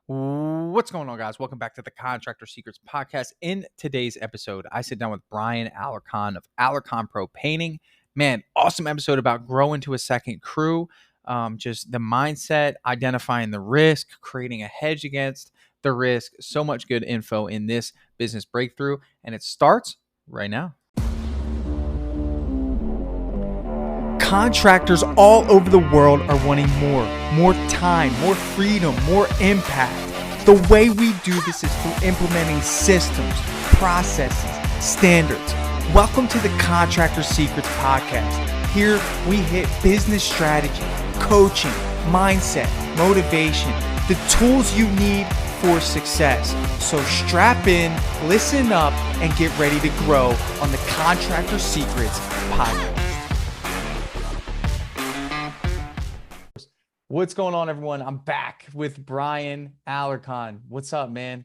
What's going on, guys? Welcome back to the Contractor Secrets Podcast. In today's episode, I sit down with Bryan Alarcon of Alarcon Pro Painting. Man, awesome episode about growing to a second crew. Just the mindset, identifying the risk, creating a hedge against the risk. So much good info in this business breakthrough, and it starts right now. Contractors all over the world are wanting more time, more freedom, more impact. The way we do this is through implementing systems, processes, standards. Welcome to the Contractor Secrets Podcast. Here we hit business strategy, coaching, mindset, motivation, the tools you need for success. So strap in, listen up, and get ready to grow on the Contractor Secrets Podcast. What's going on, everyone? I'm back with Bryan Alarcon. What's up, man?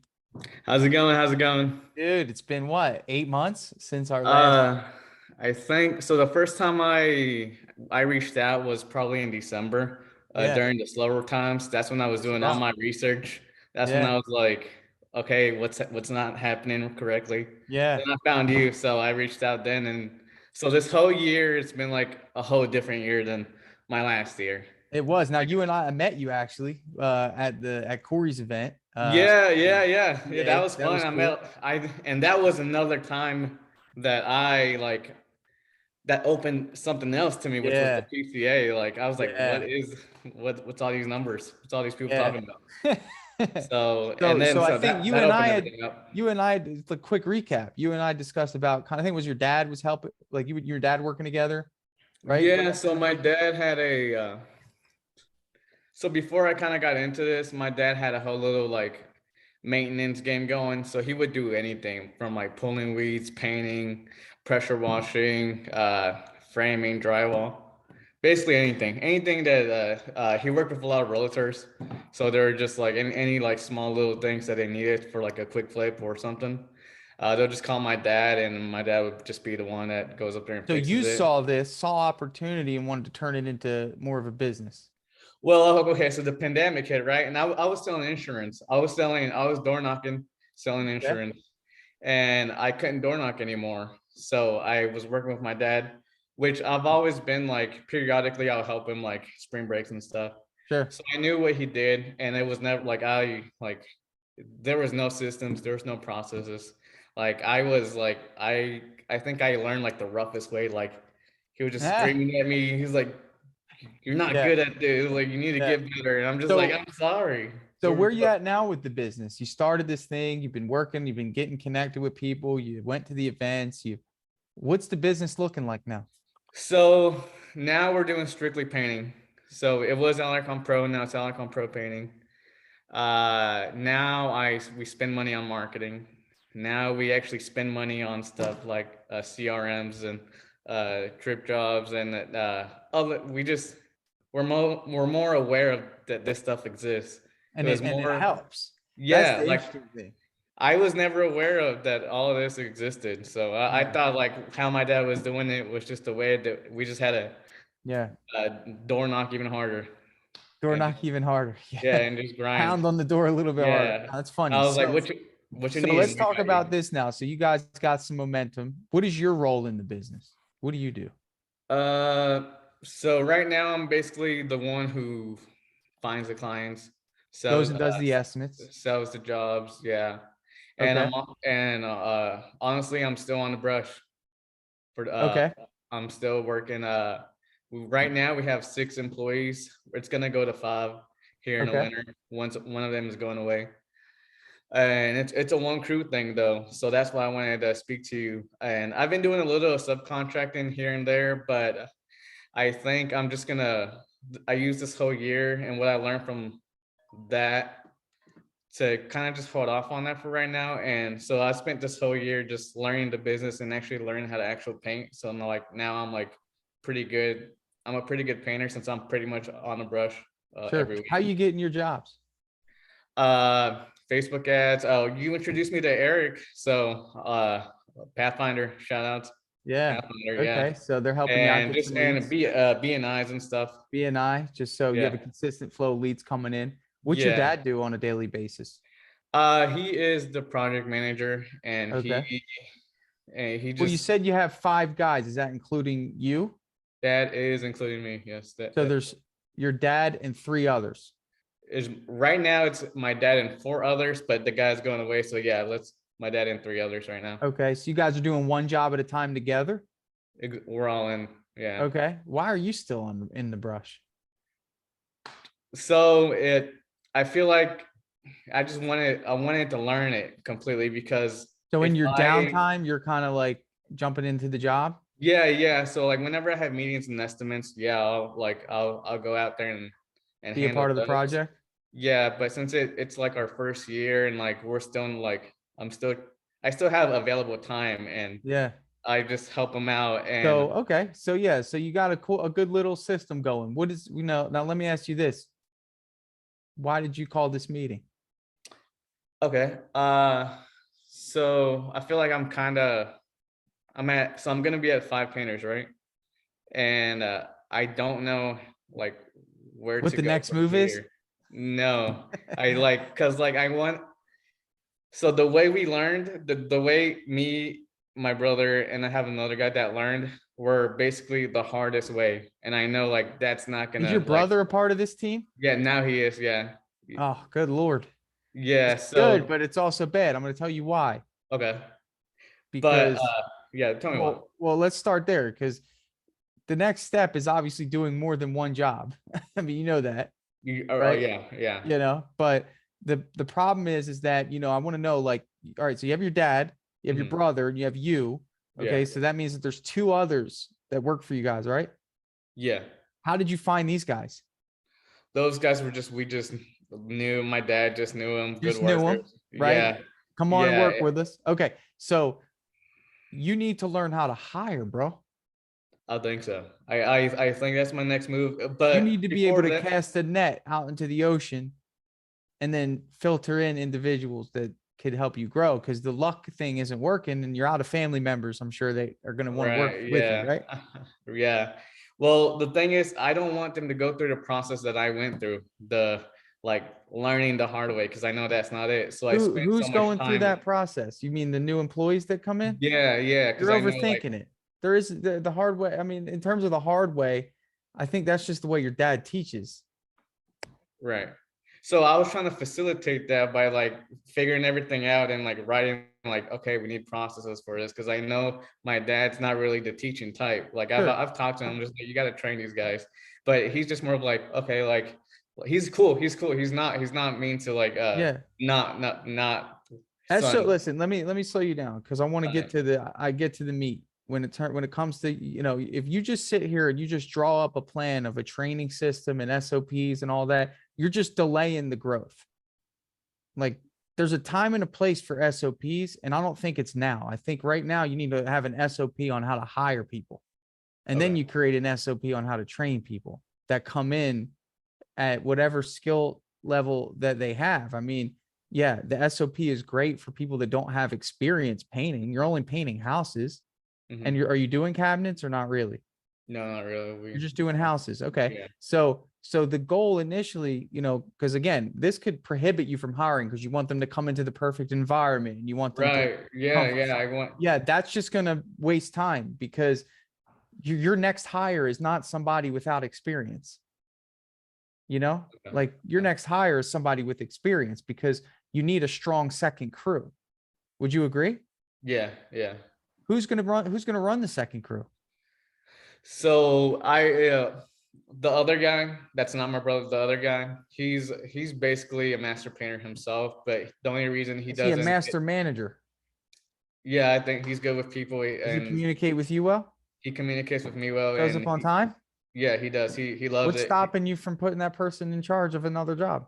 How's it going? How's it going? Dude, it's been what, 8 months since our last? I think so. The first time I reached out was probably in December, during the slower times. That's when I was doing all my research. That's when I was like, okay, what's not happening correctly? Yeah. Then I found you, so I reached out then, and so this whole year it's been like a whole different year than my last year. It was. Now you and I met you actually at Corey's event. Yeah, that was that fun. was cool. And that was another time that that opened something else to me, which was the Yeah. PCA. Like I was like, Yeah. what's all these numbers? What's all these people Yeah. talking about? So and then So I so think that opened everything up. the quick recap. You and I discussed about kind of, I think it was your dad was helping, like your dad working together, right? Yeah, so my dad had so before I kind of got into this, my dad had a whole little like maintenance game going. So he would do anything from like pulling weeds, painting, pressure washing, framing, drywall, basically anything that he worked with a lot of realtors. So they were just like any like small little things that they needed for like a quick flip or something. They'll just call my dad, and my dad would just be the one that goes up there and So you fixes it. saw opportunity and wanted to turn it into more of a business. Well, okay, so the pandemic hit, right? And I was selling insurance. I was door knocking, selling Yeah. insurance, and I couldn't door knock anymore. So I was working with my dad, which I've always been like periodically I'll help him like spring breaks and stuff. Sure. So I knew what he did, and it was never there was no systems, there was no processes. Like I was like I think I learned like the roughest way. Like he was just Ah, screaming at me. He's like, you're not yeah. good at this. Like you need to Yeah. get better. And I'm just like, So I'm sorry. so where you at now with the business? You started this thing, you've been working, you've been getting connected with people, you went to the events, what's the business looking like now? So now we're doing strictly painting. So it was Alarcon Pro, now it's Alarcon Pro painting. Now we spend money on marketing. Now we actually spend money on stuff like CRMs and Dripjobs and other. We're more aware of that this stuff exists. It And was it more, helps. That's yeah, the like interesting thing. I was never aware of that all of this existed. So I Yeah. thought like how my dad was doing it was just a way that we just had Yeah. a door knock even harder Door and knock even harder. yeah, Yeah. and just grind. Pound on the door a little bit harder. Yeah. That's funny. I was like, So what you so need? let's We talk got you. about this now. So you guys got some momentum. What is your role in the business? What do you do? Uh, so right now I'm basically the one who finds the clients, Goes sells and does the estimates. sells the jobs, yeah. And Okay. honestly, I'm still on the brush for Okay. I'm still working. Right now we have 6 employees. It's gonna go to 5 here in the Okay. winter. Once one of them is going away. And it's a one crew thing though, so that's why I wanted to speak to you. And I've been doing a little subcontracting here and there, but I think I use this whole year and what I learned from that to kind of just hold off on that for right now. And so I spent this whole year just learning the business and actually learning how to actually paint. So now I'm like pretty good. I'm a pretty good painter since I'm pretty much on the brush Sure. every How week. you getting your jobs? Facebook ads. Oh, you introduced me to Eric. So Pathfinder, shout outs. Yeah. Pathfinder, yeah. Okay. So they're helping you out And get just some and leads. B and I's and stuff. BNI, just so you have Yeah. a consistent flow of leads coming in. What's your Yeah. dad do on a daily basis? He is the project manager, and Okay. he Well, you just said you have 5 guys. Is that including you? that is including me. Yes, So there's your dad and 3 others. is right now. It's my dad and 4 others, but the guy's going away. So yeah, let's my dad and 3 others right now. Okay. So you guys are doing one job at a time together. We're all in. Yeah. Okay. Why are you still in the brush? So I feel like I wanted to learn it completely because So in if your I, downtime, you're kind of like jumping into the job, yeah. So like whenever I have meetings and estimates, yeah, I'll go out there and be a handle part of the those. project. Yeah, but since it's like our first year and like we're still in like I still have available time and Yeah. I just help them out and So okay. So yeah. So you got a good little system going. What is now? Let me ask you this: why did you call this meeting? okay. So I feel like I'm gonna be at 5 painters, right? And I don't know like where What to the go next from move is? here. No, I like because like I want so the way we learned the way me, my brother, and I have another guy that learned were basically the hardest way. And I know like that's not Is your gonna like brother a part of this team? yeah, now he is, yeah. Oh, good Lord. Yeah, It's good, so but it's also bad. I'm going to tell you why. okay. But Because, yeah, tell me why. well, let's start there because the next step is obviously doing more than one job. I mean, you know that, Oh right? yeah, yeah. But the problem is that, I want to know like, all right, so you have your dad, you have your Mhm. brother, and you have you. Yeah. Okay. So that means that there's 2 others that work for you guys, right? Yeah. How did you find these guys? Those guys were just we just knew my dad just knew him, You good just knew them, workers. right? Yeah. Come on and Yeah. work with us. Okay. So you need to learn how to hire, bro. I think so. I think that's my next move. You need But to be able before to that, cast a net out into the ocean and then filter in individuals that could help you grow because the luck thing isn't working and you're out of family members. I'm sure they are going to want to work right, with you, yeah. right? Yeah. Well, the thing is, I don't want them to go through the process that I went through, the like learning the hard way, because I know that's not it. So I spent so Who's much going through time. that process? You mean the new employees that come in? Yeah, yeah, because You're I know like overthinking it. There is the hard way. I mean, in terms of the hard way, I think that's just the way your dad teaches. right. So I was trying to facilitate that by like figuring everything out and like writing like, okay, we need processes for this because I know my dad's not really the teaching type. Like Sure. I've talked to him, just like, you got to train these guys, but he's just more of like, okay, like he's cool, he's cool. He's not mean to like Yeah. not That's so son. listen, let me slow you down because I want to get to the meat when it comes to, if you just sit here and you just draw up a plan of a training system and SOPs and all that, you're just delaying the growth. Like there's a time and a place for SOPs, and I don't think it's now. I think right now you need to have an SOP on how to hire people. And then Okay. you create an SOP on how to train people that come in at whatever skill level that they have. I mean, yeah, the SOP is great for people that don't have experience painting. You're only painting houses, and Hmm. are you doing cabinets or not really? No, not really. You're just doing houses. Okay. Yeah. So the goal initially, because again, this could prohibit you from hiring because you want them to come into the perfect environment and you want them to Right. Yeah. comfort. Yeah. I want. Yeah, that's just going to waste time because your next hire is not somebody without experience. Okay. Like your next hire is somebody with experience because you need a strong second crew. Would you agree? Yeah. Yeah. Who's going to run the second crew? So the other guy, that's not my brother, the other guy, he's basically a master painter himself, but the only reason he Is he a doesn't, master manager? yeah, I think he's good with people Does he and communicate with you well? he communicates with me well, Shows and up on time? yeah, he does. He loves What's it. stopping you from putting that person in charge of another job?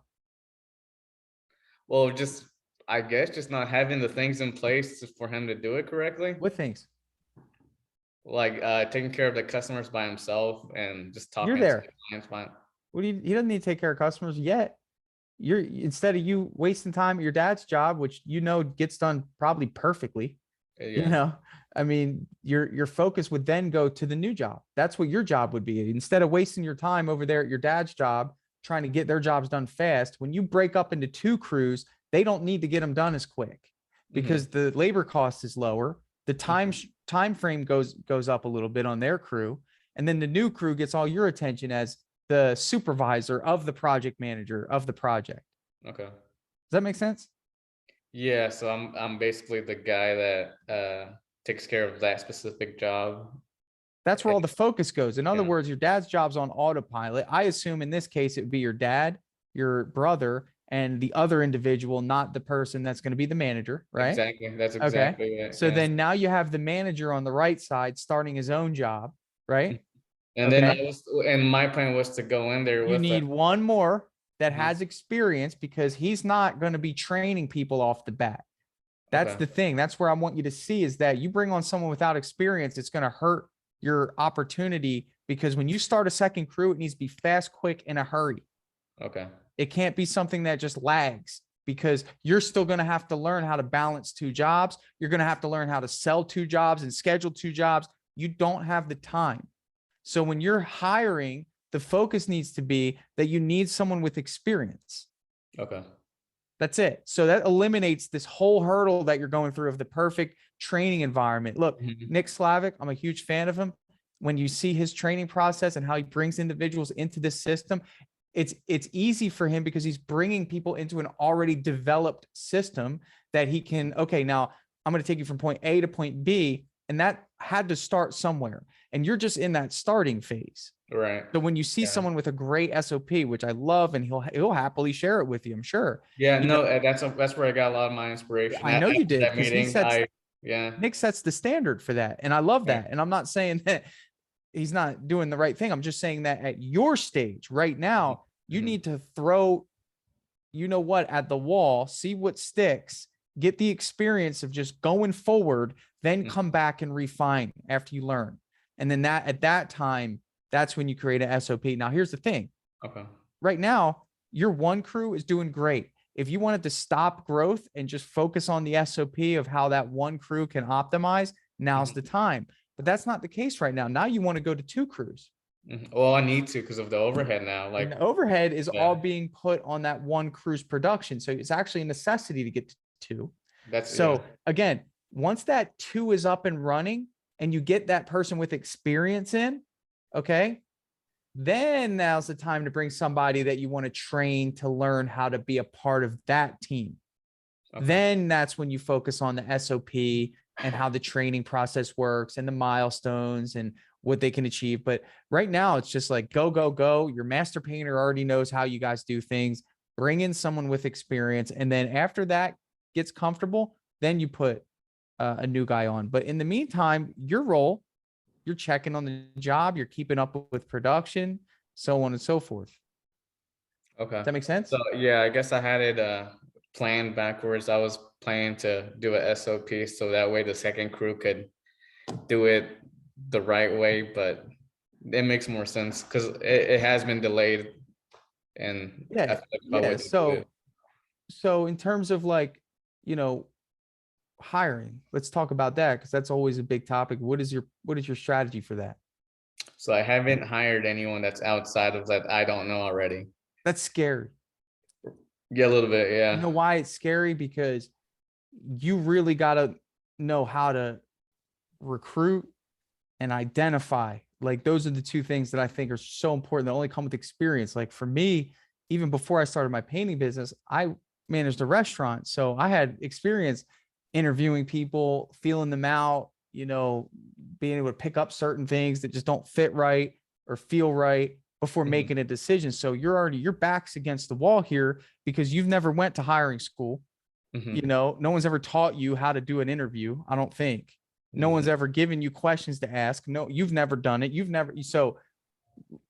Well, just I guess just not having the things in place for him to do it correctly, What things? like taking care of the customers by himself and just You're talking to the there. clients by. He doesn't need to take care of customers yet. You're instead of you wasting time at your dad's job, which gets done probably perfectly. you Yeah. know I mean, your focus would then go to the new job. That's what your job would be. Instead of wasting your time over there at your dad's job trying to get their jobs done fast. When you break up into 2 crews, they don't need to get them done as quick because the labor cost is lower. The time frame goes up a little bit on their crew, and then the new crew gets all your attention as the supervisor of the project manager of the project. Okay. Does that make sense? Yeah, so I'm basically the guy that takes care of that specific job. That's where all the focus goes. In other words, your dad's job's on autopilot. I assume in this case it would be your dad, your brother, and the other individual, not the person that's going to be the manager, right? Exactly. That's Okay. exactly it. So then now you have the manager on the right side starting his own job, right? And then my plan was to go in there You with need one more that Mhm. has experience because he's not going to be training people off the bat. That's Okay. the thing. That's where I want you to see is that you bring on someone without experience, it's going to hurt your opportunity because when you start a second crew, it needs to be fast, quick, in a hurry. Okay. It can't be something that just lags because you're still going to have to learn how to balance 2 jobs. You're going to have to learn how to sell 2 jobs and schedule 2 jobs. You don't have the time. So when you're hiring, the focus needs to be that you need someone with experience. Okay. That's it. So that eliminates this whole hurdle that you're going through of the perfect training environment. Look, Nick Slavic, I'm a huge fan of him. When you see his training process and how he brings individuals into this system, it's easy for him because he's bringing people into an already developed system that he can, okay, now I'm going to take you from point A to point B, and that had to start somewhere. And you're just in that starting phase. Right. So when you see someone with a great SOP, which I love, and he'll happily share it with you, I'm sure. Yeah, that's where I got a lot of my inspiration. I know you did that because meeting. Nick sets the standard for that, and I love that. Yeah. And I'm not saying that he's not doing the right thing. I'm just saying that at your stage right now, you need to throw, you know what, at the wall, see what sticks, get the experience of just going forward, then come back and refine after you learn. And then at that time, that's when you create an SOP. Now, here's the thing. Okay. Right now, your one crew is doing great. If you wanted to stop growth and just focus on the SOP of how that one crew can optimize, now's the time. But that's not the case right now. Now you want to go to 2 crews. Well, I need to because of the overhead now. Like, and the overhead is all being put on that one crew's production. So it's actually a necessity to get to 2. Again, once that 2 is up and running and you get that person with experience in, okay, then now's the time to bring somebody that you want to train to learn how to be a part of that team. Okay. Then that's when you focus on the SOP and how the training process works and the milestones and what they can achieve. But right now it's just like, go, go, go. Your master painter already knows how you guys do things. Bring in someone with experience. And then after that gets comfortable, then you put a new guy on. But in the meantime, your role, you're checking on the job, you're keeping up with production, so on and so forth. Okay. Does that make sense? So yeah, I guess I had it planned backwards. I was planning to do a SOP so that way the second crew could do it the right way, but it makes more sense because it has been delayed. And so in terms of like, you know, hiring, let's talk about that because that's always a big topic. What is your strategy for that? So I haven't hired anyone that's outside of that I don't know already. That's scary. Yeah, a little bit. Yeah. You know why it's scary? Because you really got to know how to recruit and identify. Like, those are the 2 things that I think are so important that only come with experience. Like for me, even before I started my painting business, I managed a restaurant. So I had experience interviewing people, feeling them out, you know, being able to pick up certain things that just don't fit right or feel right before making a decision. So your back's against the wall here because you've never went to hiring school. You know, no one's ever taught you how to do an interview. I don't think. No one's ever given you questions to ask. No, you've never done it. So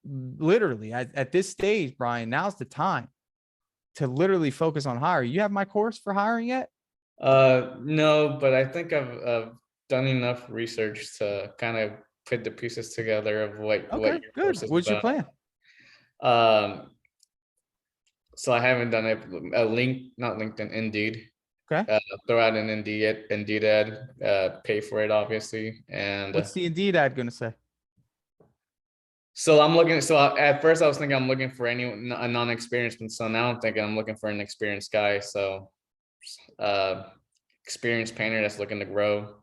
literally at this stage, Bryan, now's the time to literally focus on hiring. You have my course for hiring yet? No, but I think I've done enough research to kind of put the pieces together of what your course is What's your plan? So I haven't done a link, not LinkedIn, Indeed. Okay. Throw out an Indeed ad, pay for it, obviously. And what's the Indeed ad going to say? So I'm looking. So at first I was thinking I'm looking for a non-experienced, and so now I'm thinking I'm looking for an experienced guy. So, uh, experienced painter that's looking to grow.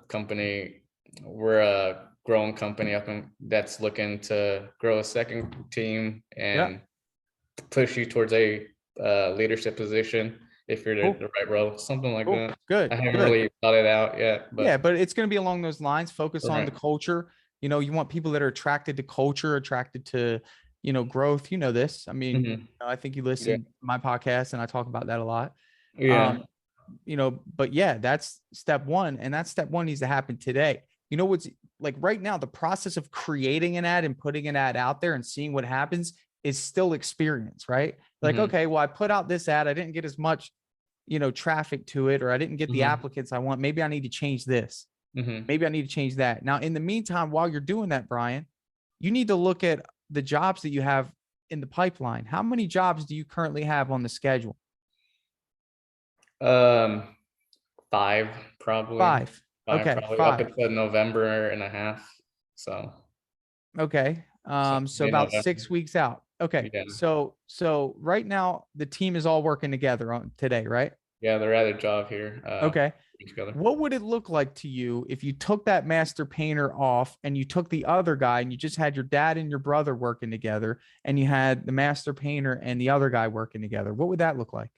Company, we're a growing company that's looking to grow a second team Yeah. and push you towards a leadership position if you're Cool. the right role, something like Cool. that. Good. I haven't Good. really thought it out yet, Yeah, but but it's going to be along those lines. Focus on the right. culture. You want people that are attracted to culture, attracted to, growth. You know this. I mean, Hmm. I think you Yeah, listen to my podcast and I talk about that a lot. yeah. Um, but yeah, that's step one. And that step one needs to happen today. You know what's like right now, the process of creating an ad and putting an ad out there and seeing what happens is still experience, right? Like, Hmm. okay, well, I put out this ad, I didn't get as much, traffic to it, or I didn't get the Hmm. applicants I want. Maybe I need to change this. Hmm. Maybe I need to change that. Now, in the meantime, while you're doing that, Bryan, you need to look at the jobs that you have in the pipeline. How many jobs do you currently have on the schedule? Um, five probably, Five. Okay, up five. until November and a half. So, Okay. so So in about November. 6 weeks out. Okay. Yeah, So right now the team is all working together on today, right? yeah, they're at a job here. Okay. Together. What would it look like to you if you took that master painter off and you took the other guy and you just had your dad and your brother working together and you had the master painter and the other guy working together? What would that look like?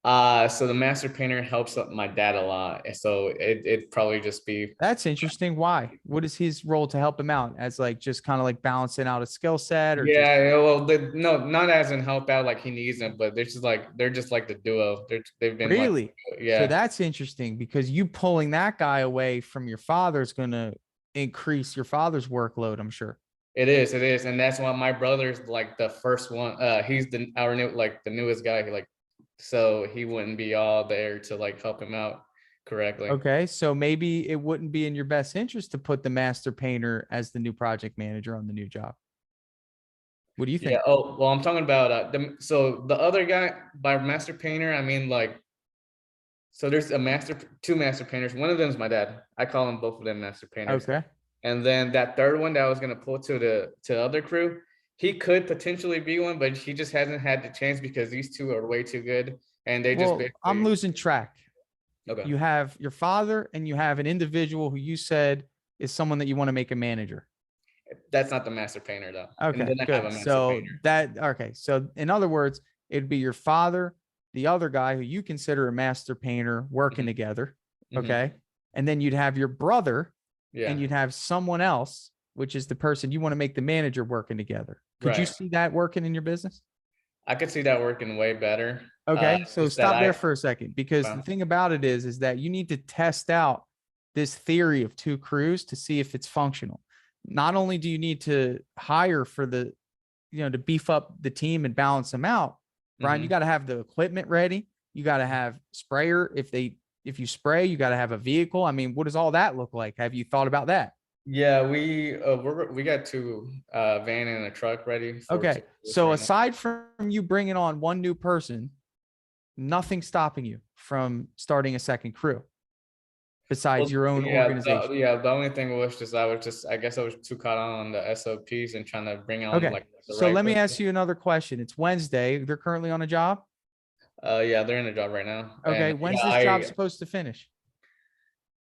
So the master painter helps my dad a lot, and so it'd probably just be. That's interesting. Why? What is his role to help him out as like just kind of like balancing out a skill set or just Yeah, well, no, not as in help out like he needs them, but they're just like the duo. They've been like, really? So yeah, that's interesting because you pulling that guy away from your father is going to increase your father's workload, I'm sure. it is, and that's why my brother's like the first one. He's our new like the newest guy. Like, so he wouldn't be all there to like help him out correctly. Okay. So maybe it wouldn't be in your best interest to put the master painter as the new project manager on the new job. What do you Yeah. think? Oh, well, I'm talking about so the other guy by master painter. I mean, like, so there's two master painters. One of them is my dad. I call them both of them master painters. Okay. And then that third one that I was gonna pull to the other crew, he could potentially be one, but he just hasn't had the chance because these two are way too good, and they just Well, I'm basically. losing track. Okay. You have your father and you have an individual who you said is someone that you want to make a manager. That's not the master painter though. And Okay, then I have a good. master So painter. okay. So in other words, it'd be your father, the other guy who you consider a master painter working Hmm. together. Hmm. Okay. And then you'd have your brother Yeah. and you'd have someone else, which is the person you want to make the manager working together. Could you Right. see that working in your business? I could see that working way better. Okay. So Just that stop there for a second because the well, thing about it is that you need to test out this theory of two crews to see if it's functional. Not only do you need to hire for to beef up the team and balance them out, Bryan, you mhm. got to have the equipment ready. You got to have sprayer. If you spray, you got to have a vehicle. I mean, what does all that look like? Have you thought about that? Yeah, we got two van and a truck ready for Okay. to this So right now. aside from you bringing on one new person, nothing stopping you from starting a second crew besides Well, your own organization. the only thing was just I guess I was too caught on the SOPs and trying to bring on Okay. like the So right let me person. ask you another question. It's Wednesday. They're currently on a job. Yeah, they're in a job right now, Okay. and When's yeah, this job I supposed to finish?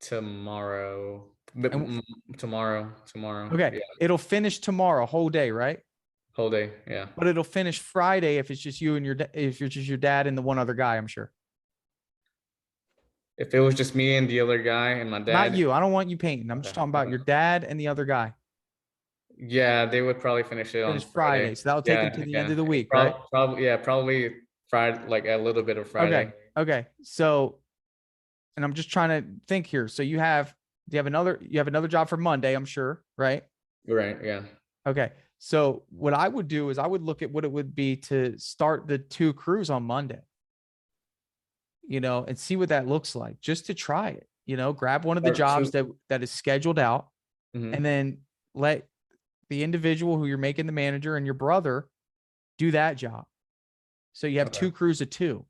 tomorrow, And tomorrow, okay, yeah, it'll finish tomorrow, whole day, right? whole day, yeah. But it'll finish Friday if it's just you and if you're just your dad and the one other guy, I'm sure. If it was just me and the other guy and my Not dad, you. I don't want you painting. I'm just okay, talking about okay. your dad and the other guy. Yeah, they would probably finish it Finish on Friday. Friday. So that'll take them to Yeah, the end yeah, of the week, right? probably Friday, like a little bit of Okay. Friday. Okay. So, and I'm just trying to think here. So you have another job for Monday, I'm sure, right? Right, yeah. Okay. So what I would do is I would look at what it would be to start the two crews on Monday, and see what that looks like just to try it, grab one of the Or jobs two. that is scheduled out and Mhm. then let the individual who you're making the manager and your brother do that job. So you have Okay, two crews of two.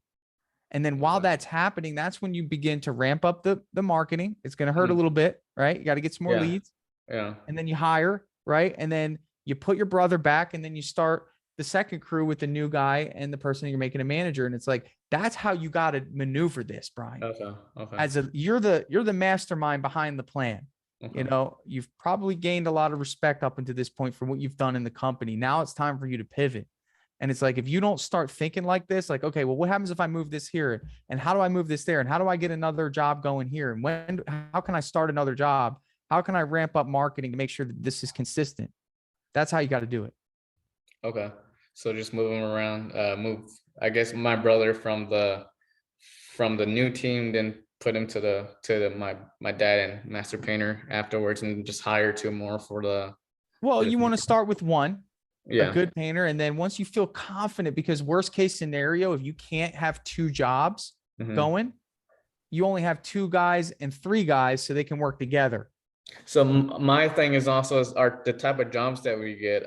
And then while okay. that's happening, that's when you begin to ramp up the marketing. It's going to hurt a Mhm. little bit, right? You got to get some more Yeah, leads. Yeah. and then you hire, right? And then you put your brother back, and then you start the second crew with the new guy and the person that you're making a manager. And it's like, that's how you got to maneuver this, Brian. Okay. Okay. As a, you're the mastermind behind the plan. Okay. You've probably gained a lot of respect up until this point for what you've done in the company. Now it's time for you to pivot. And it's like, if you don't start thinking like this, like, okay, well, what happens if I move this here? And how do I move this there? And how do I get another job going here? And how can I start another job? How can I ramp up marketing to make sure that this is consistent? That's how you got to do it. Okay. So just move him around, I guess my brother from the new team, then put him to my dad and master painter afterwards, and just hire two more Well, for the you want to future. start with one, a Yeah. good painter. And then once you feel confident, because worst case scenario, if you can't have two jobs Hmm. going, you only have two guys and three guys so they can work together. So my thing is also is are the type of jobs that we get,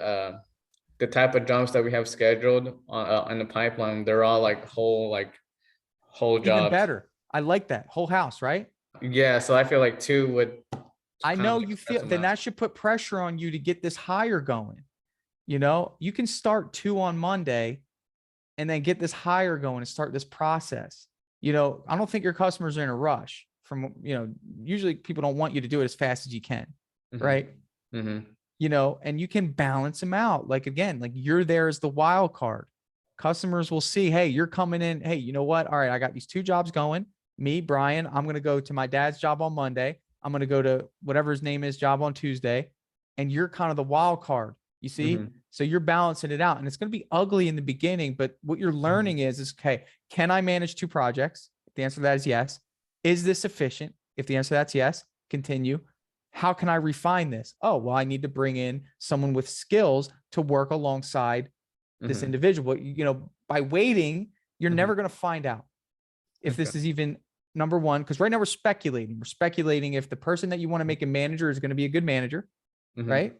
the type of jobs that we have scheduled on in the pipeline. They're all like whole Even jobs. better. I like that whole house, right? Yeah. So I feel like two would I kind of know like you stress feel, them then out. that should put pressure on you to get this hire going. You can start two on Monday and then get this hire going and start this process. I don't think your customers are in a rush usually people don't want you to do it as fast as you can. Hmm. Right. Hmm. And you can balance them out. Like, again, like, you're there as the wild card. Customers will see, hey, you're coming in. Hey, you know what? All right, I got these two jobs going. Me, Brian, I'm going to go to my dad's job on Monday. I'm going to go to whatever his name is job on Tuesday. And you're kind of the wild card, you see? Hmm. So you're balancing it out, and it's going to be ugly in the beginning. But what you're learning is, okay, can I manage two projects? If the answer to that is yes. Is this efficient? If the answer to that's yes, continue. How can I refine this? Oh, well, I need to bring in someone with skills to work alongside this Hmm. individual. By waiting, you're Hmm. never going to find out if Okay. this is even number one, because right now we're speculating. We're speculating if the person that you want to make a manager is going to be a good manager, Hmm. right?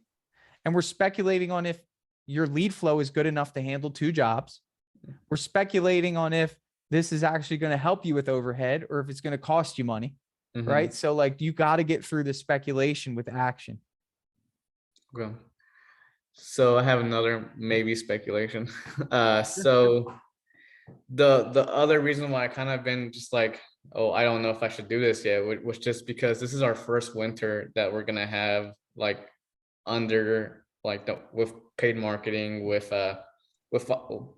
And we're speculating on if your lead flow is good enough to handle two jobs. We're speculating on if this is actually going to help you with overhead or if it's going to cost you money, Hmm. right? So, like, you got to get through the speculation with action. Okay. So I have another maybe speculation. Sure. So the other reason why I kind of been just like, oh, I don't know if I should do this yet, was just because this is our first winter that we're gonna have like under like with paid marketing with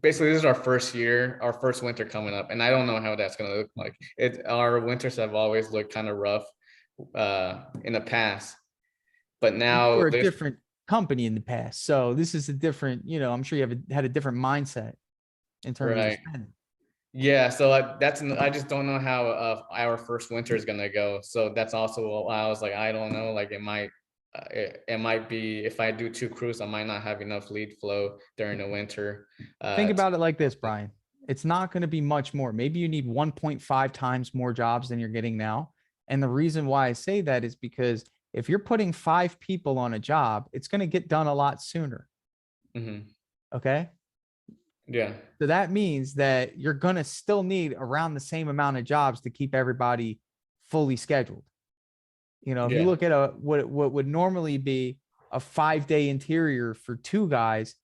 basically this is our first year, our first winter coming up, and I don't know how that's gonna look like. Our winters have always looked kind of rough in the past, but Well, you now were a this. different company in the past. So this is a different, I'm sure you had a different mindset in terms of Right. spending. Yeah, so I just don't know how our first winter is gonna go. So that's also why I was like, I don't know. Like it might be if I do two crews, I might not have enough lead flow during the winter. Think To, about it like this, Brian. It's not going to be much more. Maybe you need 1.5 times more jobs than you're getting now. And the reason why I say that is because if you're putting 5 people on a job, it's going to get done a lot sooner. Mhm. Okay. Yeah, So that means that you're going to still need around the same amount of jobs to keep everybody fully scheduled. If you yeah, look at what would normally be a 5-day interior for two guys,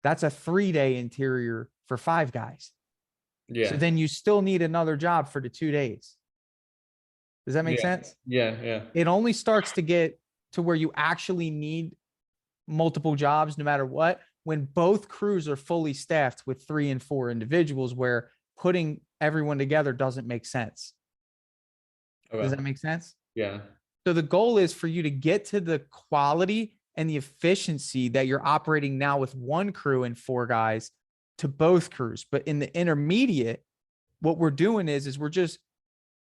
that's a 3-day interior for five guys. So yeah, then you still need another job for the 2 days. Does that make yeah, sense? yeah, yeah. It only starts to get to where you actually need multiple jobs no matter what when both crews are fully staffed with 3 and 4 individuals, where putting everyone together doesn't make sense. Does Okay. that make sense? Yeah. So the goal is for you to get to the quality and the efficiency that you're operating now with one crew and 4 guys to both crews. But in the intermediate, what we're doing is we're just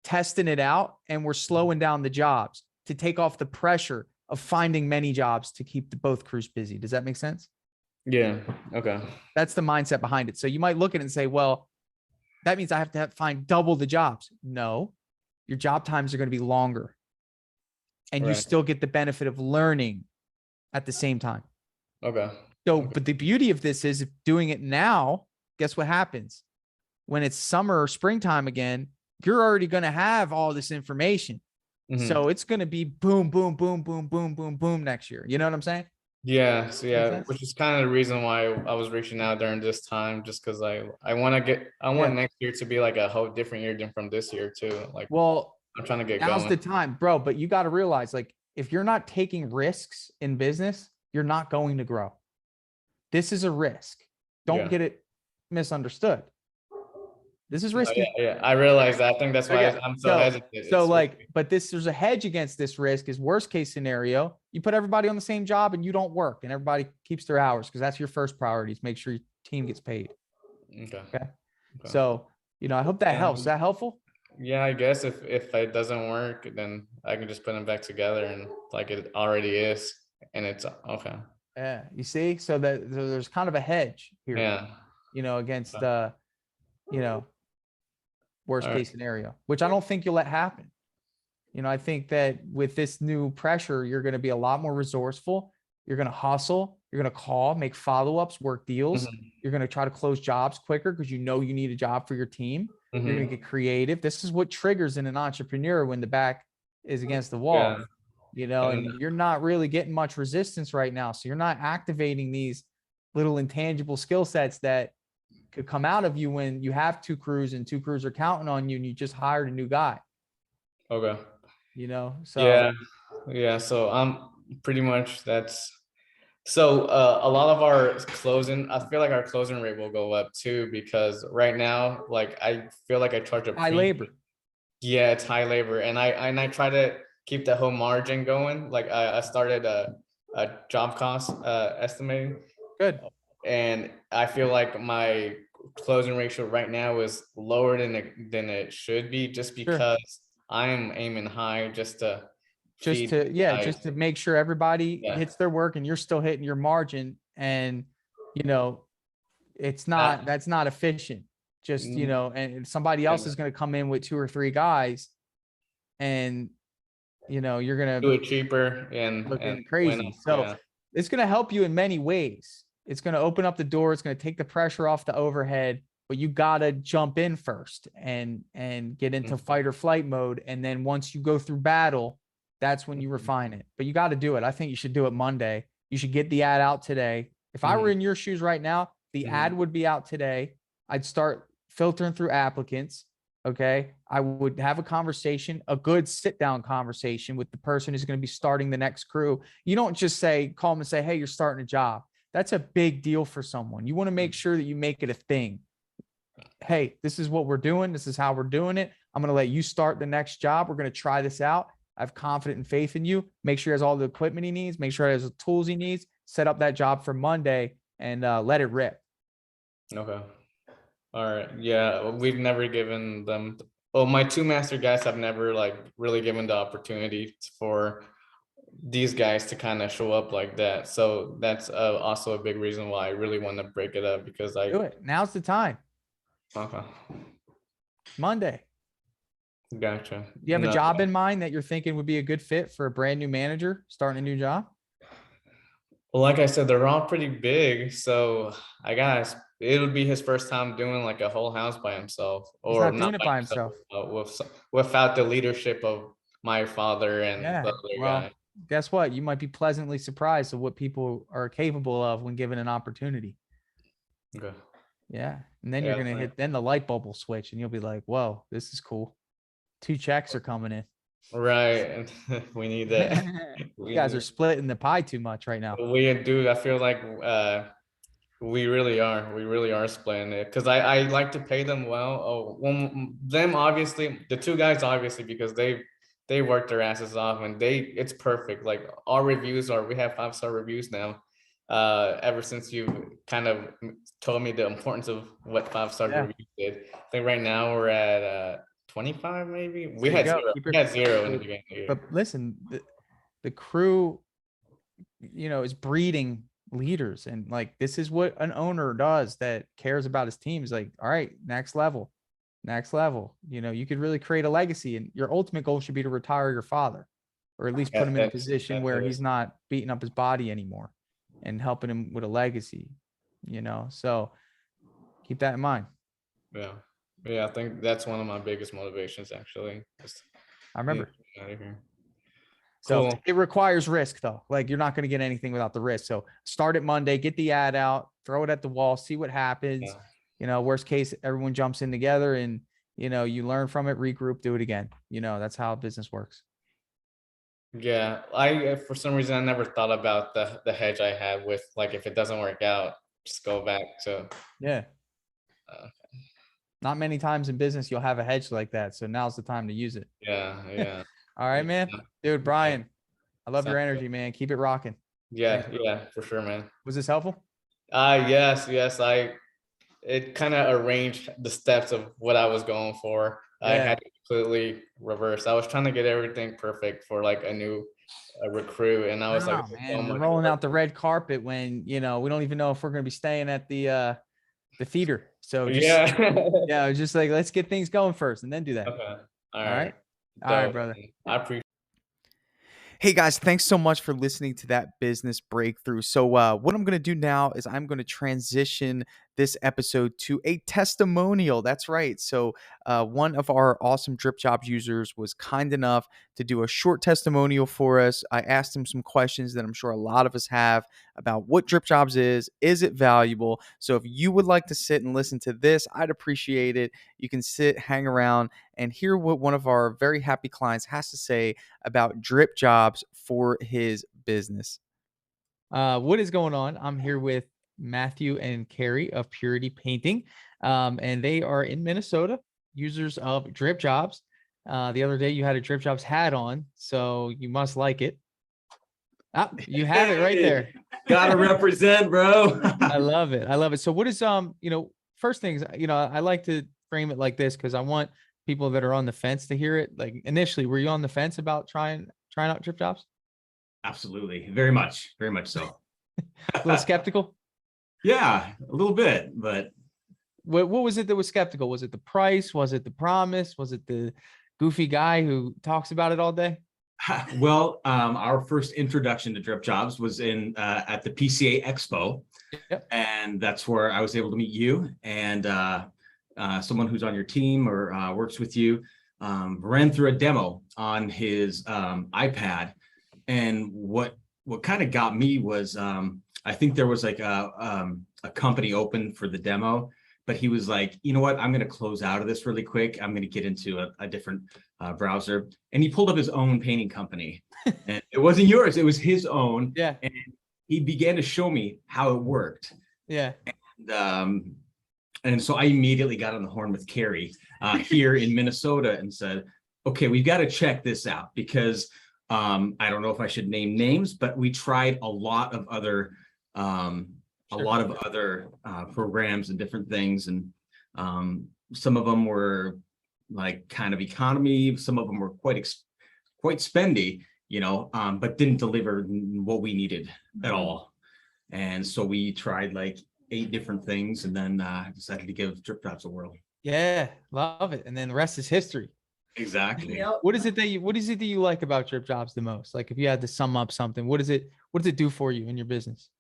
testing it out and we're slowing down the jobs to take off the pressure of finding many jobs to keep both crews busy. Does that make sense? Yeah. Okay. That's the mindset behind it. So you might look at it and say, well, that means I have to find double the jobs. No, your job times are going to be longer and you Right. still get the benefit of learning at the same time. Okay. So, Okay. but the beauty of this is if doing it now, guess what happens? When it's summer or springtime again, you're already going to have all this information. So it's going to be boom, boom, boom, boom, boom, boom, boom next year. You know what I'm saying? Yeah, so Makes yeah, sense? which is kind of the reason why I was reaching out during this time, just because I want Yeah. next year to be like a whole different year than from this year too. Like Well, I'm trying to get now's going. the time, bro. But you got to realize, like, if you're not taking risks in business, you're not going to grow. This is a risk. Don't Yeah. get it misunderstood. This is No, yeah, risky. yeah. I realize that. I think that's why Okay. I'm so So, hesitant. so It's like, risky. but there's a hedge against this risk is worst case scenario. You put everybody on the same job and you don't work and everybody keeps their hours because that's your first priority is make sure your team gets paid. Okay. Okay. Okay. So, I hope that helps. Is that helpful? Yeah, I guess if it doesn't work, then I can just put them back together and like it already is, and it's okay. Yeah. You see, so there's kind of a hedge here, Yeah. against, Okay. you know, worst All right. case scenario, which I don't think you'll let happen. I think that with this new pressure, you're going to be a lot more resourceful. You're going to hustle. You're going to call, make follow-ups, work deals. Mhm. You're going to try to close jobs quicker because you need a job for your team. You're going to Mhm. get creative. This is what triggers in an entrepreneur when the back is against the Yeah. wall, And and you're not really getting much resistance right now. So you're not activating these little intangible skill sets that could come out of you when you have two crews and two crews are counting on you and you just hired a new guy, okay. So Yeah. Yeah. So pretty much that's so a lot of our closing, I feel like our closing rate will go up too because right now, like I feel like I charge a high premium. labor. Yeah, it's high labor, and I try to keep the whole margin going. Like I started a job cost estimating, Good. and I feel like my closing ratio right now is lower than it should be, just Sure. because I'm aiming high just to Just feed to, yeah, guys. just to make sure everybody Yeah, hits their work and you're still hitting your margin. And, you know, that, that's not efficient. Just, mm, and somebody yeah, else is going to come in with two or three guys and, you're going do to it cheaper and looking win. crazy. So Yeah. it's going to help you in many ways. It's going to open up the door. It's going to take the pressure off the overhead, but you got to jump in first and get into Mhm. fight or flight mode. And then once you go through battle, that's when you refine it. But you got to do it. I think you should do it Monday. You should get the ad out today. If I were Mhm. in your shoes right now, the ad Mhm. would be out today. I'd start filtering through applicants. Okay. I would have a conversation, a good sit down conversation with the person who's going to be starting the next crew. You don't just call them and say, hey, you're starting a job. That's a big deal for someone. You want to make sure that you make it a thing. Hey, this is what we're doing. This is how we're doing it. I'm going to let you start the next job. We're going to try this out. I have confidence and faith in you. Make sure he has all the equipment he needs. Make sure he has the tools he needs. Set up that job for Monday and let it rip. Okay. All right. Yeah, we've never given them. Well, my two master guys have never like really given the opportunity for these guys to kind of show up like that. So that's also a big reason why I really want to break it up because Do it. Now's the time. Okay, Monday. gotcha. Do you have a No, job in mind that you're thinking would be a good fit for a brand new manager starting a new job? well, like I said, they're all pretty big. So I guess it would be his first time doing like a whole house by himself, He's or not not doing it by by himself, himself. without the leadership of my father and the Yeah. other guy. Well, guess what? You might be pleasantly surprised of what people are capable of when given an opportunity. Okay. Yeah. And then you're Yeah. going to hit, then the light bulb will switch and you'll be like, whoa, this is cool. Two checks are coming in. Right. And we need that. You guys are splitting the pie too much right now. We do. I feel like we really are. We really are splitting it because I like to pay them well. Oh, them obviously, the two guys obviously because they work their asses off and it's perfect. Like our reviews are we have 5-star reviews now. Ever since you kind of told me the importance of what 5-star Yeah. reviews did. I think right now we're at 25 maybe. We There you had go. zero. Keep We it. had zero in the beginning of the year. But listen, the crew, is breeding leaders. And like, this is what an owner does that cares about his team is like, all right, next level, next level. You could really create a legacy and your ultimate goal should be to retire your father or at least Yeah, put him in a position that's where it. he's not beating up his body anymore and helping him with a legacy. So keep that in mind. Yeah. Yeah, I think that's one of my biggest motivations actually. I remember. Out of here. So Cool. it requires risk though. Like you're not going to get anything without the risk. So start it Monday, get the ad out, throw it at the wall, see what happens. Worst case, everyone jumps in together and, you learn from it, regroup, do it again. That's how business works. Yeah, I for some reason I never thought about the hedge I had with, like, if it doesn't work out, just go back to. Yeah. Uh, Not many times in business you'll have a hedge like that. So now's the time to use it. yeah. All right, man. Dude, Bryan, I love your Sounds energy, good. man. Keep it rocking. Yeah, Thanks. yeah, for sure, man. Was this helpful? Yes, it kind of arranged the steps of what I was going for. I Yeah. had to completely reverse. I was trying to get everything perfect for like a new recruit, and I was like, Oh "This is so man, we're much rolling work." out the red carpet when, we don't even know if we're going to be staying at the theater. So just, Yeah. yeah, just like, let's get things going first and then do that. Okay. All All right. right. All right, Dope. brother. I appreciate. Hey guys, thanks so much for listening to that business breakthrough. So, what I'm going to do now is I'm going to transition this episode to a testimonial. That's right. So, one of our awesome Dripjobs users was kind enough to do a short testimonial for us. I asked him some questions that I'm sure a lot of us have about what Dripjobs is it valuable? So, if you would like to sit and listen to this, I'd appreciate it. You can sit, hang around, and hear what one of our very happy clients has to say about Dripjobs for his business. What is going on? I'm here with Matthew and Carrie of Purity Painting, and they are in Minnesota, users of Dripjobs. The other day you had a Dripjobs hat on, so you must like it. Ah, you have it right there. Gotta represent, bro. I love it. I love it. So what is, first things, I like to frame it like this because I want people that are on the fence to hear it. Like initially, were you on the fence about trying out Dripjobs? Absolutely. Very much so. A little skeptical? Yeah, a little bit, but What was it that was skeptical? Was it the price? Was it the promise? Was it the goofy guy who talks about it all day? well, our first introduction to Dripjobs was in at the PCA Expo. Yep. And that's where I was able to meet you and someone who's on your team or works with you. Ran through a demo on his iPad. And what kind of got me was I think there was like a company open for the demo, but he was like, you know what, I'm going to close out of this really quick. I'm going to get into a different browser. And he pulled up his own painting company. And it wasn't yours, it was his own. Yeah. And he began to show me how it worked. Yeah. And so I immediately got on the horn with Carrie here in Minnesota and said, okay, we've got to check this out because I don't know if I should name names, but we tried a lot of other programs and different things. And some of them were like kind of economy. Some of them were quite spendy, but didn't deliver what we needed at all. And so we tried like 8 different things and then decided to give Dripjobs a whirl. Yeah. Love it. And then the rest is history. Exactly. What is it that you like about Dripjobs the most? Like if you had to sum up something, what does it do for you in your business?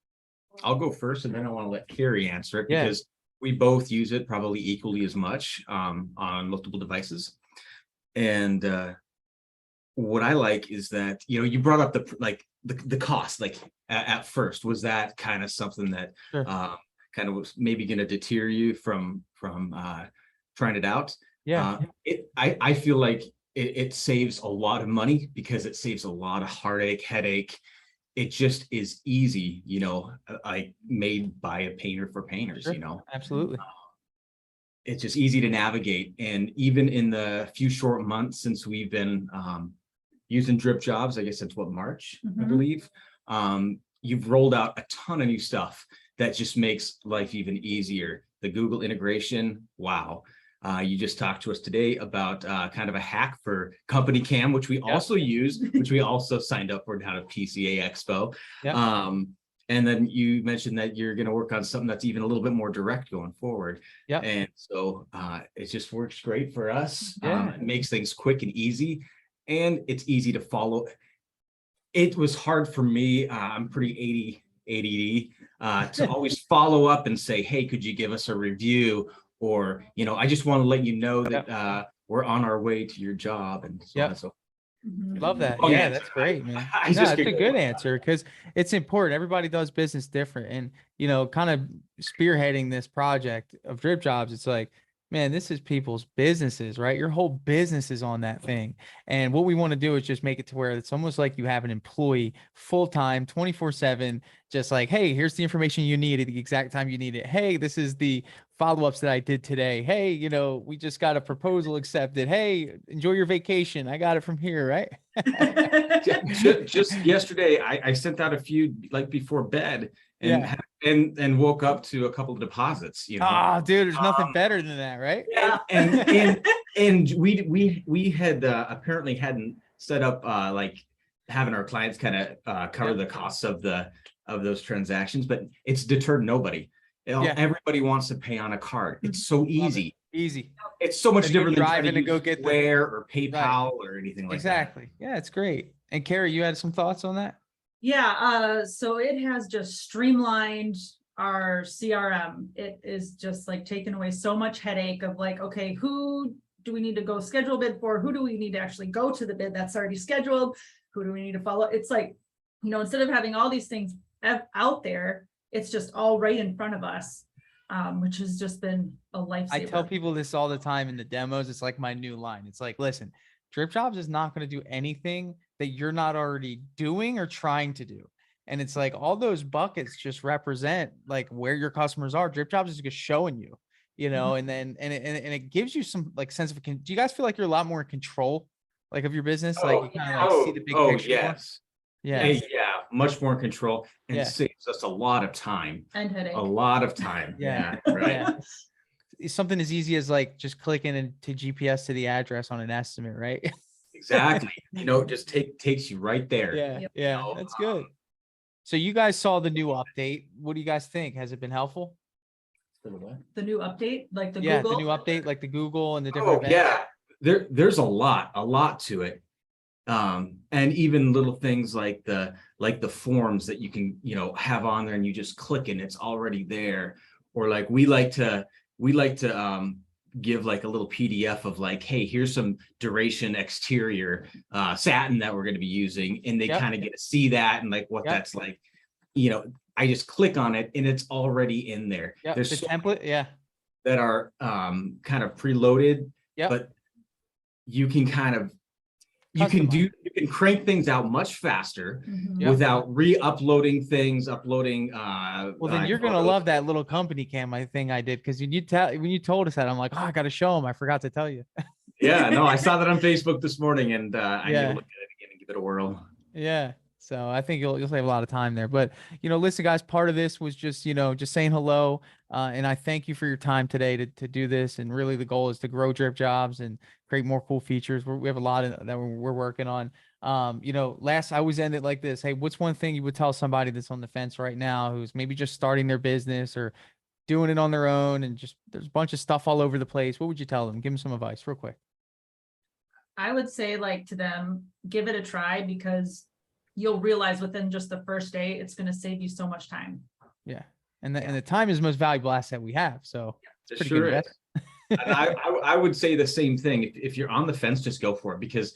I'll go first and then I want to let Carrie answer it Yeah. because we both use it probably equally as much on multiple devices. And what I like is that, you brought up the cost, like at first, was that kind of something that Sure. kind of was maybe going to deter you from trying it out? Yeah. I feel like it saves a lot of money because it saves a lot of headache. It just is easy, like made by a painter for painters, Sure. Absolutely. It's just easy to navigate. And even in the few short months since we've been using Dripjobs, I guess it's March, I believe, you've rolled out a ton of new stuff that just makes life even easier. The Google integration, wow. You just talked to us today about kind of a hack for Company Cam, which we also use, which we also signed up for down at PCA Expo. And then you mentioned that you're going to work on something that's even a little bit more direct going forward. Yeah. And so it just works great for us. It makes things quick and easy, and it's easy to follow. It was hard for me. I'm pretty ADD to always follow up and say, hey, could you give us a review? Or, I just want to let you know that we're on our way to your job and so on and so forth. Love that. Long Yeah, answer. that's great, man. I No, just it's a could- good answer because it's important. Everybody does business different. And, kind of spearheading this project of Drip Jobs, it's like, man, this is people's businesses, right? Your whole business is on that thing. And what we want to do is just make it to where it's almost like you have an employee full-time, 24/7, just like, hey, here's the information you need at the exact time you need it. Hey, this is the follow-ups that I did today. Hey, we just got a proposal accepted. Hey, enjoy your vacation. I got it from here, right? just yesterday, I sent out a few like before bed and and woke up to a couple of deposits, Oh, dude, there's nothing better than that, right? Yeah. And we had apparently hadn't set up like having our clients kind of cover the costs of those transactions, but it's deterred nobody. Everybody wants to pay on a card. It's so easy. Easy. It's so much different than driving trying to go use get Square or PayPal or anything like that. Exactly. Yeah, it's great. And Carrie, you had some thoughts on that? Yeah, so it has just streamlined our CRM. It is just like taken away so much headache of like, okay, who do we need to go schedule a bid for? Who do we need to actually go to the bid that's already scheduled? Who do we need to follow? It's like, instead of having all these things out there, it's just all right in front of us, which has just been a lifesaver. I tell people this all the time in the demos. It's like my new line. It's like, listen, Dripjobs is not going to do anything that you're not already doing or trying to do. And it's like all those buckets just represent like where your customers are. Dripjobs is just showing you, and then it gives you some like sense of, do you guys feel like you're a lot more in control like of your business? Like you kind of like see the big picture. Yes. Yeah. Much more in control and saves us a lot of time. And headache. A lot of time. Yeah. Right. Yeah. Something as easy as like just clicking into GPS to the address on an estimate, right? Exactly. Just takes you right there. Yeah. Yep. Yeah. That's good. So you guys saw the new update. What do you guys think? Has it been helpful? The new update, like the Yeah, Google? the new update, like the Google and the different events. Yeah. There's a lot to it. And even little things like the forms that you can, have on there and you just click and it's already there. Or like we like to give like a little PDF of like, hey, here's some duration exterior satin that we're going to be using, and they kind of get to see that and like what that's like. I just click on it and it's already in there. There's the so template, that are kind of preloaded, but you can kind of you can crank things out much faster without re-uploading things, uploading well, then you're gonna love that little company cam thing I did, because when you told us that, I'm like, oh, I gotta show them. I forgot to tell you. Yeah, no, I saw that on Facebook this morning, and I need to look at it again and give it a whirl. Yeah. So I think you'll save a lot of time there. But listen, guys, part of this was just just saying hello, and I thank you for your time today to do this. And really, the goal is to grow Dripjobs and create more cool features. We have a lot that we're working on. Last, I always end it like this: hey, what's one thing you would tell somebody that's on the fence right now, who's maybe just starting their business or doing it on their own, and just there's a bunch of stuff all over the place? What would you tell them? Give them some advice real quick. I would say, like, to them, give it a try, because you'll realize within just the first day, it's going to save you so much time. Yeah. And the time is the most valuable asset we have. So it sure is. I would say the same thing. If you're on the fence, just go for it, because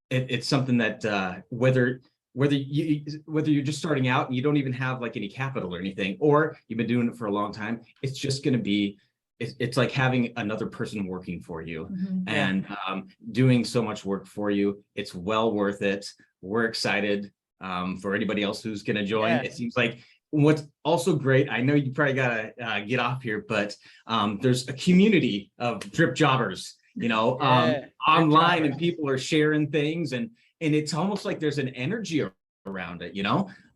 it's something that whether you're just starting out and you don't even have like any capital or anything, or you've been doing it for a long time, it's just going to be, it's like having another person working for you and doing so much work for you. It's well worth it. We're excited for anybody else who's going to join. It seems like what's also great, I know you probably got to get off here, but there's a community of drip jobbers, online, and people are sharing things, and it's almost like there's an energy around it,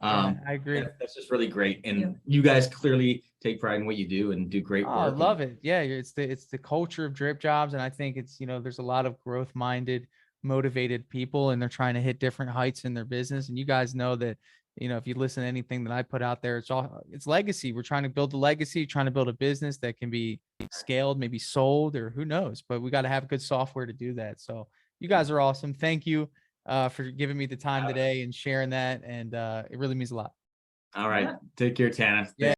I agree. That's just really great. And you guys clearly take pride in what you do and do great work. I love it. Yeah. It's the culture of Dripjobs. And I think it's, there's a lot of growth minded, motivated people, and they're trying to hit different heights in their business. And you guys know that, if you listen to anything that I put out there, it's legacy. We're trying to build a legacy, trying to build a business that can be scaled, maybe sold, or who knows, but we got to have good software to do that. So you guys are awesome. Thank you for giving me the time today and sharing that. And it really means a lot. All right. Take care, Tana. Yeah.